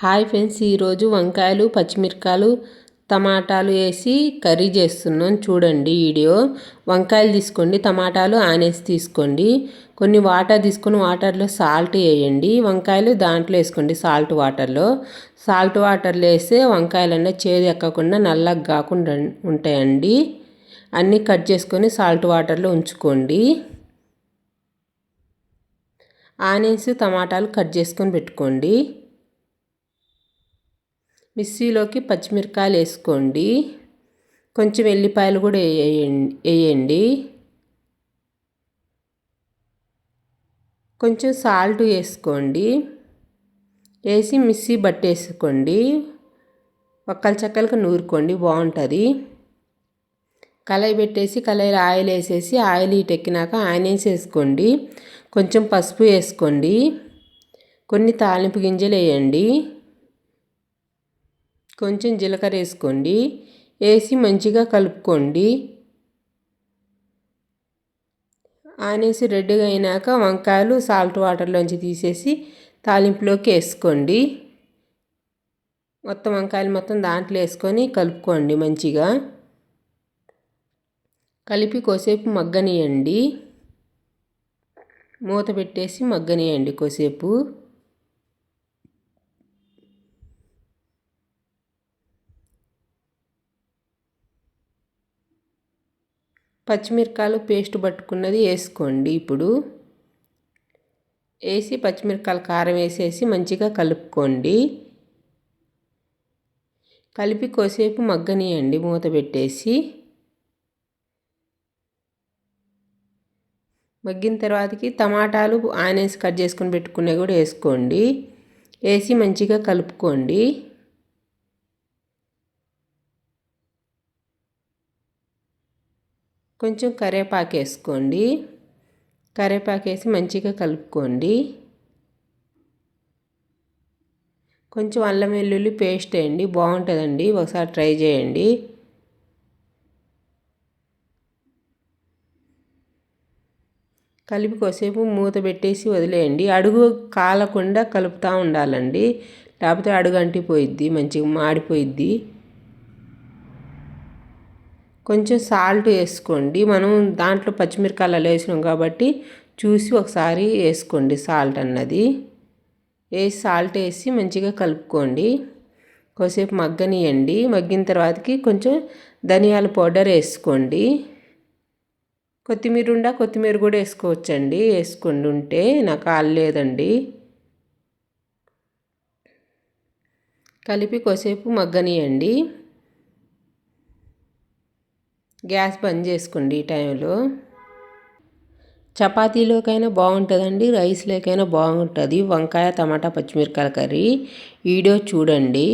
Hi friends, ఈరోజు వంకాయలు పచ్చిమిరకాయలు టమాటాలు వేసి కర్రీ చేస్తున్నాను. చూడండి వీడియో. వంకాయలు తీసుకోండి, టమాటాలు ఆనేసి తీసుకోండి, కొన్ని వాటర్ తీసుకొని వాటర్లో సాల్ట్ వేయండి. వంకాయలు దాంట్లో వేసుకోండి సాల్ట్ వాటర్లో వేస్తే వంకాయలు అన్నీ చేదు ఎక్కకుండా నల్లగా కాకుండా ఉంటాయండి. అన్నీ కట్ చేసుకొని సాల్ట్ వాటర్లో ఉంచుకోండి. ఆనియన్స్ టమాటాలు కట్ చేసుకొని పెట్టుకోండి. మిక్సీలోకి పచ్చిమిరకాయలు వేసుకోండి, కొంచెం వెల్లిపాయలు కూడా వేయండి, కొంచెం సాల్ట్ వేసుకోండి. వేసి మిక్సీ పట్టేసుకోండి, ఒక్కలు చెక్కలకు నూరుకోండి, బాగుంటుంది. కళాయి పెట్టేసి కళాయిలో ఆయిల్ వేసేసి ఆయిల్ ఎక్కినాక ఆనియన్స్ వేసుకోండి, కొంచెం పసుపు వేసుకోండి, కొన్ని తాలింపు గింజలు వేయండి, కొంచెం జీలకర్ర వేసుకోండి. వేసి మంచిగా కలుపుకోండి. ఆనియన్స్ రెడ్గా అయినాక వంకాయలు సాల్ట్ వాటర్లోంచి తీసేసి తాలింపులోకి వేసుకోండి. మొత్తం వంకాయలు మొత్తం దాంట్లో వేసుకొని కలుపుకోండి. మంచిగా కలిపి కొద్దిసేపు మగ్గనియండి. మూత పెట్టేసి మగ్గనియండి కొద్దిసేపు. పచ్చిమిరకాయలు పేస్ట్ పట్టుకున్నది వేసుకోండి. ఇప్పుడు వేసి పచ్చిమిరకాయలు కారం వేసేసి మంచిగా కలుపుకోండి. కలిపి కొద్దిసేపు మగ్గనియండి మూత పెట్టేసి. మగ్గిన తర్వాతకి టమాటాలు ఆనియన్స్ కట్ చేసుకొని పెట్టుకున్నవి కూడా వేసుకోండి. వేసి మంచిగా కలుపుకోండి. కొంచెం కరివేపాకు వేసుకోండి. కరివేపాకు వేసి మంచిగా కలుపుకోండి. కొంచెం అల్లం వెల్లుల్లి పేస్ట్ వేయండి, బాగుంటుందండి, ఒకసారి ట్రై చేయండి. కలిపి కొద్దిసేపు మూత పెట్టేసి వదిలేయండి. అడుగు కాలకుండా కలుపుతూ ఉండాలండి, లేకపోతే అడుగు అంటిపోయిద్ది, మంచిగా మాడిపోయిద్ది. కొంచెం సాల్ట్ వేసుకోండి, మనం దాంట్లో పచ్చిమిరకాయలు వేసినాం కాబట్టి చూసి ఒకసారి వేసుకోండి సాల్ట్ అన్నది. వేసి సాల్ట్ వేసి మంచిగా కలుపుకోండి. కొద్దిసేపు మగ్గనియండి. మగ్గిన తర్వాతకి కొంచెం ధనియాల పౌడర్ వేసుకోండి. కొత్తిమీర కూడా వేసుకోవచ్చండి, వేసుకోండి ఉంటే. నాకు ఆల్లేదండి. కలిపి కొద్దిసేపు మగ్గనియండి. గ్యాస్ బంద్ చేసుకోండి. ఈ టైంలో చపాతీలోకైనా బాగుంటుందండి, రైస్లోకైనా బాగుంటుంది వంకాయ టమాటా పచ్చిమిరకాయల కర్రీ. వీడియో చూడండి.